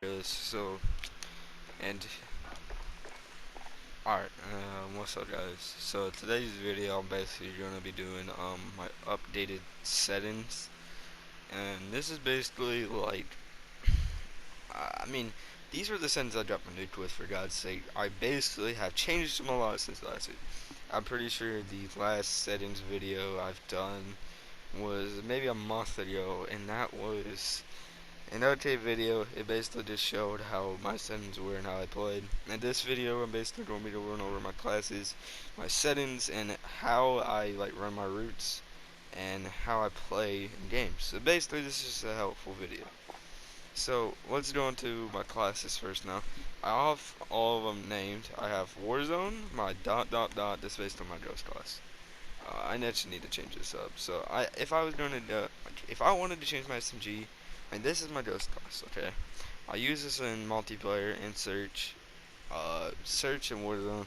So, and alright, what's up guys? So today's video I'm basically gonna be doing my updated settings, and this is basically like, I mean, these are the settings I got my new with, for God's sake. I basically have changed them a lot since last week. I'm pretty sure the last settings video I've done was maybe a month ago, and that was in OTA video. It basically just showed how my settings were and how I played. In this video, I'm basically going to be going over my classes, my settings, and how I like run my routes and how I play in games. So basically, this is a helpful video. So let's go into my classes first now. I have all of them named. I have Warzone, my dot dot dot. This is based on my Ghost class. I actually need to change this up. So if I was going to, if I wanted to change my SMG, and this is my Ghost class, okay. I use this in multiplayer and search and Warzone.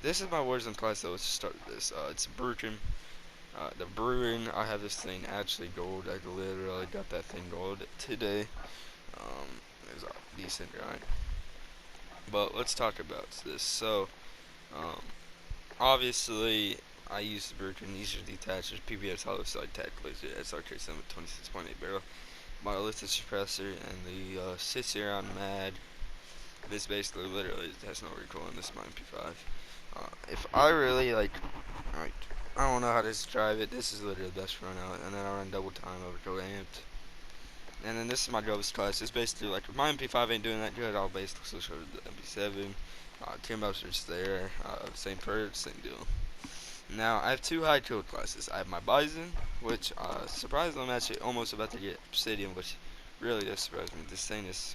This is my Warzone class though. Let's start with this. It's Brewing. The Brewing. I have this thing actually gold. I literally got that thing gold today. It was a decent grind. But let's talk about this. So, um, obviously, I use the Brewing. These are the attachers. PBS hollow side tactical laser, SRK 7 26.8 barrel, monolithic suppressor, and the sits here on mad. This basically literally has no recoil, and this is my MP5. If I really like, I don't know how to describe it. This is literally the best run out, and then I run double time over to amped. And then this is my Ghost class. It's basically like if my MP5 ain't doing that good, I'll basically switch over to the MP7. Team ups are just there. Same perks, same deal. Now I have two high kill classes. I have my Bison, which surprisingly I'm actually almost about to get Obsidian, which really does surprise me. This thing is.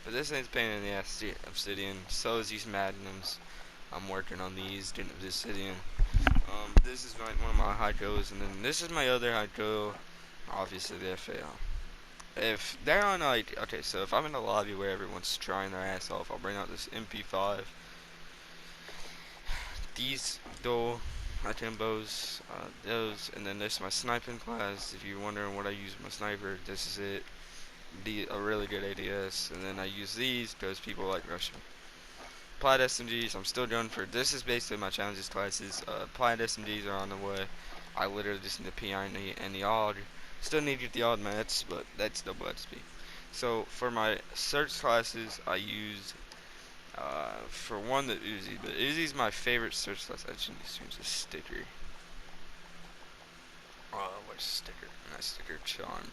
But this ain't pain in the ass, Obsidian. So is these Magnums. I'm working on these, getting Obsidian. This is one of my high kills, and then this is my other high kill. Obviously, the FAL. If they're on like, okay, so if I'm in a lobby where everyone's trying their ass off, I'll bring out this MP5. These dual Atimbos, those, and then this is my sniping class. If you're wondering what I use my sniper, this is it. A really good ADS, and then I use these because people like rushing. Applied SMGs, I'm still going for. This is basically my challenges classes. Applied SMGs are on the way. I literally just need the PI and the odd. Still need to get the odd mats, but that's double XP. So for my search classes, I use for one the Uzi, but Uzi's my favorite search class. I actually need to use a sticker. What's sticker? Nice sticker charm.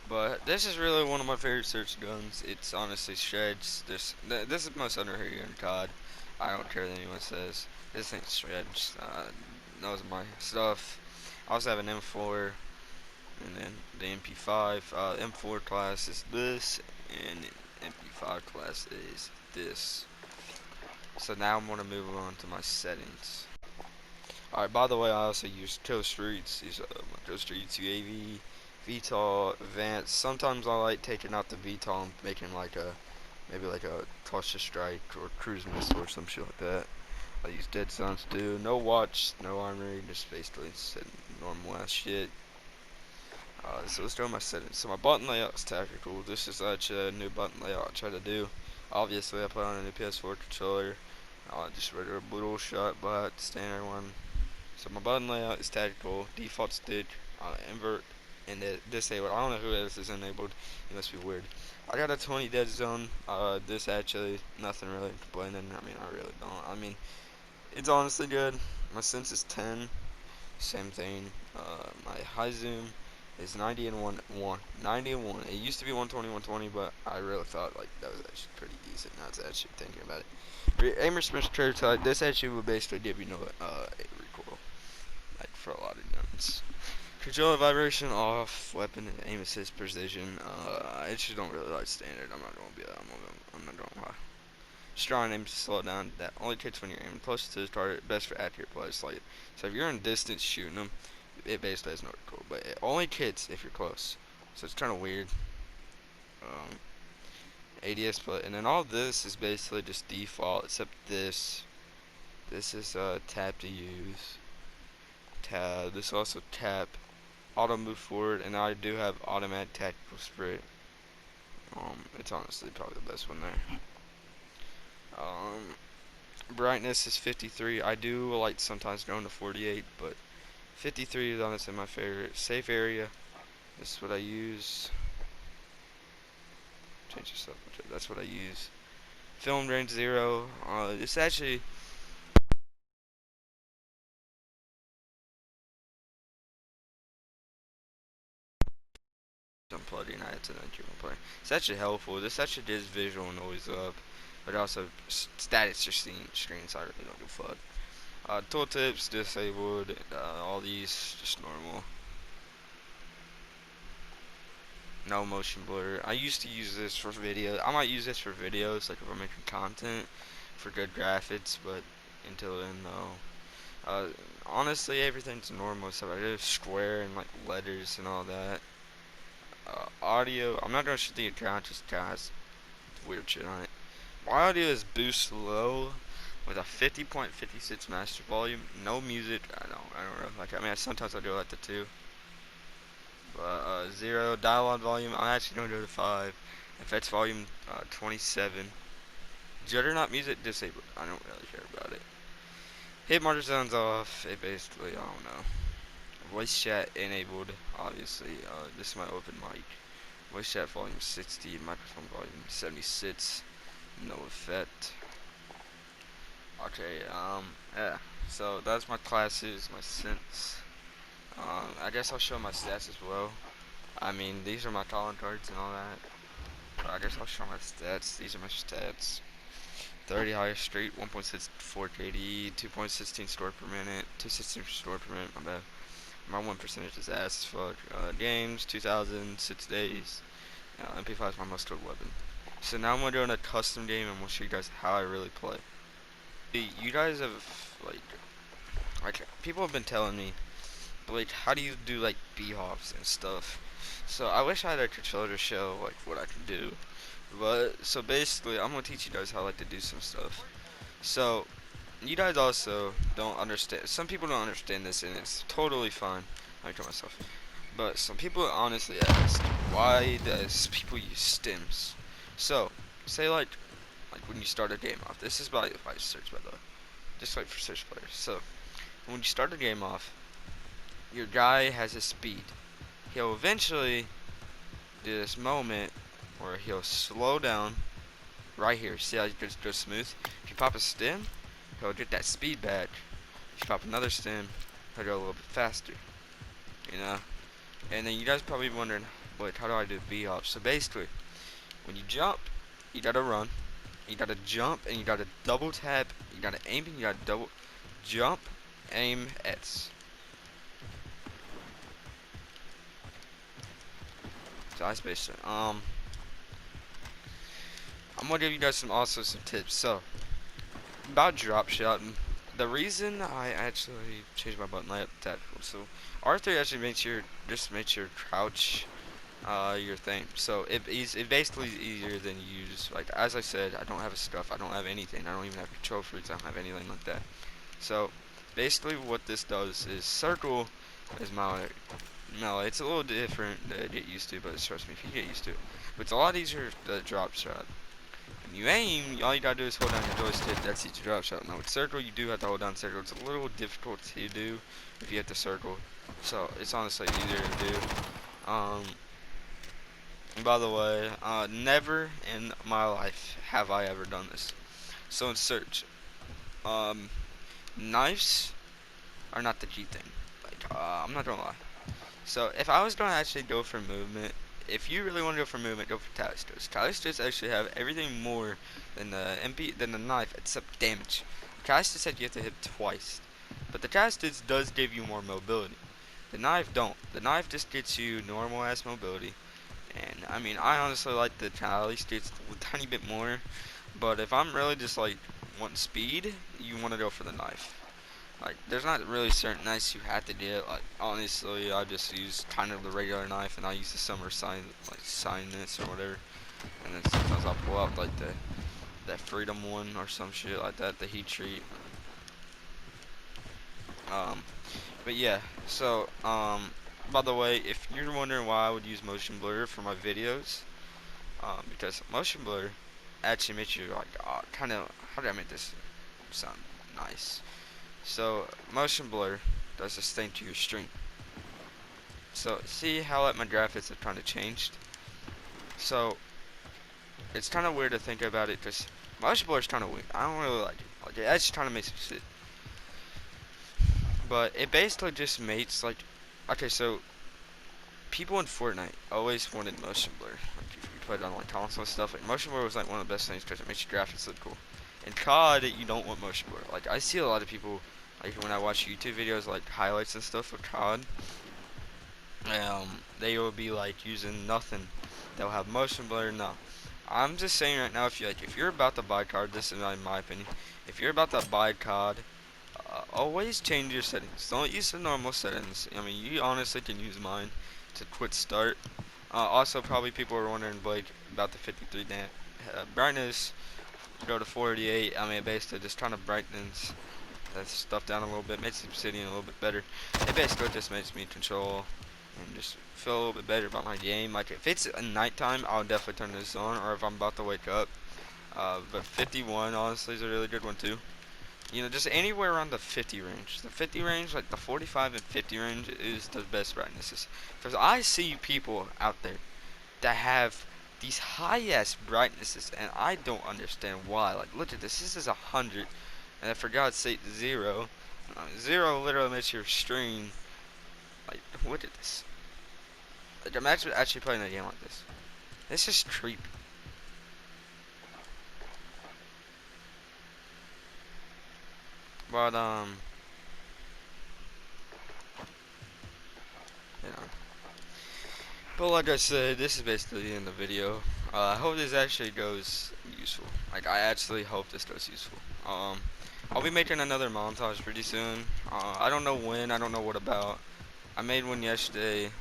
But this is really one of my favorite search guns. It's honestly shreds. This is most underrated gun COD. I don't care what anyone says. This thing's shreds. Those are my stuff. I also have an M4, and then the MP5. M4 class is this, and MP5 class is this. So now I'm gonna move on to my settings. Alright, by the way, I also use Kill Streets. These are my Kill Streets UAV, VTOL, Advanced. Sometimes I like taking out the VTOL and making like a, maybe like a cluster strike or cruise missile or some shit like that. I use Dead Silence too. No watch, no armory, just basically normal ass shit. So let's go my settings. So my button layout is tactical. This is actually a new button layout I try to do. Obviously, I put on a new PS4 controller. Just regular brutal shot, but standard one. So my button layout is tactical, default stick, invert, and disable. I don't know who else is enabled. It must be weird. I got a 20 dead zone. This actually nothing really complaining. I mean, I really don't. I mean, it's honestly good. My sense is 10. Same thing. My high zoom is 90 and 90 and 1. It used to be 120, 120, but I really thought like that was actually pretty decent. Now it's actually thinking about it. Aimer Smith type. This actually will basically give you no recoil, like for a lot of guns. Control vibration off, weapon and aim assist precision. I actually don't really like standard. I'm not gonna be. I'm not gonna lie. Strong aim to slow down. That only kicks when you're aiming close to the target. Best for accurate plays. Like, so if you're in distance shooting them, it basically has no recoil. But it only kits if you're close. So it's kind of weird. Um, ADS play, and then all this is basically just default, except this. This is tap to use. tab. This will also tap auto move forward, and I do have automatic tactical spray. It's honestly probably the best one there. Brightness is 53. I do like sometimes going to 48, but 53 is honestly my favorite. Safe area. This is what I use. Change this up. That's what I use. Film range 0. It's actually unplugging. I had to play. It's actually helpful. This actually does visual noise up, but also status your screen, so I really don't give a fuck. Tooltips disabled. All these just normal. No motion blur. I used to use this for videos. I might use this for videos, like if I'm making content for good graphics, but until then, no. Uh, Honestly, everything's normal, so I just square and like letters and all that. Audio. I'm not gonna shoot the account, just has weird shit on it. My audio is boost low with a 50.56 master volume. No music. I don't know. Like I mean, sometimes I do like the two. But 0 dialogue volume. I'm actually gonna go to 5. Effects volume 27. Juggernaut music disabled. I don't really care about it. Hit marker sounds off. It basically, I don't know. Voice chat enabled. Obviously, this is my open mic. Voice chat volume 60. Microphone volume 76. No effect. Okay. Yeah. So that's my classes, my synths. I guess I'll show my stats as well. I mean, these are my talent cards and all that. But I guess I'll show my stats. These are my stats. 30 highest street, 1.64 KD, 2.16 store per minute, 216 store per minute, my bad. My 1 percentage is ass as fuck. Games, 2,006 days. MP5 is my most good weapon. So now I'm gonna do in a custom game and we'll show you guys how I really play. You guys have, like people have been telling me, like, how do you do, like, B-hops and stuff? So I wish I had a controller to show, like, what I can do. But, so basically, I'm gonna teach you guys how, like, to do some stuff. So, you guys also don't understand. Some people don't understand this, and it's totally fine. I tell myself. But some people honestly ask, why does people use stims? So, say like when you start a game off. This is by search, by the way. Just like for search players. So, when you start a game off, your guy has a speed. He'll eventually do this moment where he'll slow down right here. See how it goes smooth? If you pop a stim, he'll get that speed back. If you pop another stim, he'll go a little bit faster. You know? And then you guys probably wondering, wait, how do I do B-hop? So basically, when you jump, you gotta run. You gotta jump and you gotta double tap. You gotta aim and you gotta double jump, aim, S. So that's basically I'm gonna give you guys some tips. So about drop shot, the reason I actually changed my button layout to tactical. So R3 actually makes your crouch your thing. So it basically is easier than you use. Like as I said, I don't have a stuff. I don't have anything. I don't even have control fruits. I don't have anything like that. So basically what this does is circle is my melee. It's a little different to get used to, but trust me, if you get used to it. But it's a lot easier to drop shot. When you aim, all you gotta do is hold down your joystick. That's each drop shot. Now with circle, you do have to hold down circle. It's a little difficult to do if you hit the circle. So it's honestly easier to do. By the way, never in my life have I ever done this. So in search, knives are not the key thing. Like, I'm not gonna lie. So if I was gonna actually go for movement, if you really want to go for movement, go for Talisters. Talisters actually have everything more than the knife except damage. Talisters said you have to hit twice, but the Talisters does give you more mobility. The knife don't. The knife just gets you normal ass mobility. And I mean, I honestly like the Talisters a tiny bit more. But if I'm really just like wanting speed, you want to go for the knife. Like, there's not really certain knives you have to get. Like, honestly, I just use kind of the regular knife, and I use the summer signness or whatever. And then sometimes I'll pull out like that freedom one or some shit like that, the heat treat. Um, But yeah, so by the way, if you're wondering why I would use motion blur for my videos, because motion blur actually makes you like kind of, how do I make this sound nice? So motion blur does this thing to your stream. So see how like my graphics have kind of changed. So it's kind of weird to think about it because motion blur is kind of weird. I don't really like it. Like it actually kind of makes me sit. But it basically just makes like, okay, so people in Fortnite always wanted motion blur. Like if you put it on like console and stuff, like motion blur was like one of the best things because it makes your graphics look cool. In COD, you don't want motion blur. Like I see a lot of people, like when I watch YouTube videos, like highlights and stuff of COD, they will be like using nothing. They'll have motion blur. No, I'm just saying right now, if you're about to buy COD, this is my opinion. If you're about to buy COD, always change your settings. Don't use the normal settings. I mean, you honestly can use mine to quit start. Also, probably people are wondering, Blake, about the 53 brightness. Go to 48. I mean, basically just trying to brighten that stuff down a little bit, makes the obsidian a little bit better. It basically just makes me control and just feel a little bit better about my game. Like if it's nighttime, I'll definitely turn this on, or if I'm about to wake up. But 51 honestly is a really good one too. You know, just anywhere around the 50 range. The 50 range, like the 45 and 50 range, is the best brightnesses. Because I see people out there that have these high ass brightnesses, and I don't understand why. Like, look at this. This is 100, and for God's sake, zero. Zero literally makes your stream. Like, look at this. Like, imagine actually playing a game like this. This is creepy. But you know. But like I said, this is basically the end of the video. I hope this actually goes useful. Like I actually hope this goes useful. I'll be making another montage pretty soon. I don't know when. I don't know what about. I made one yesterday.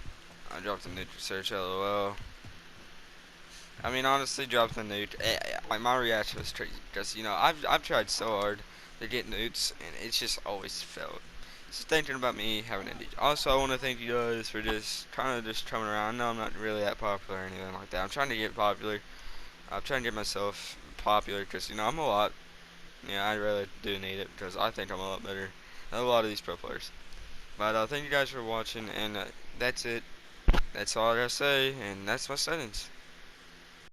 I dropped a nuke research. LOL. I mean, honestly, dropped the nuke. Like my reaction was crazy because you know I've tried so hard to get nukes and it's just always failed. Just thinking about me having a DJ. Also, I want to thank you guys for just kind of just coming around. No, I'm not really that popular or anything like that. I'm trying to get popular. I'm trying to get myself popular because you know I'm a lot. Yeah, I really do need it because I think I'm a lot better than a lot of these pro players. But thank you guys for watching, and that's it. That's all I gotta say, and that's my settings.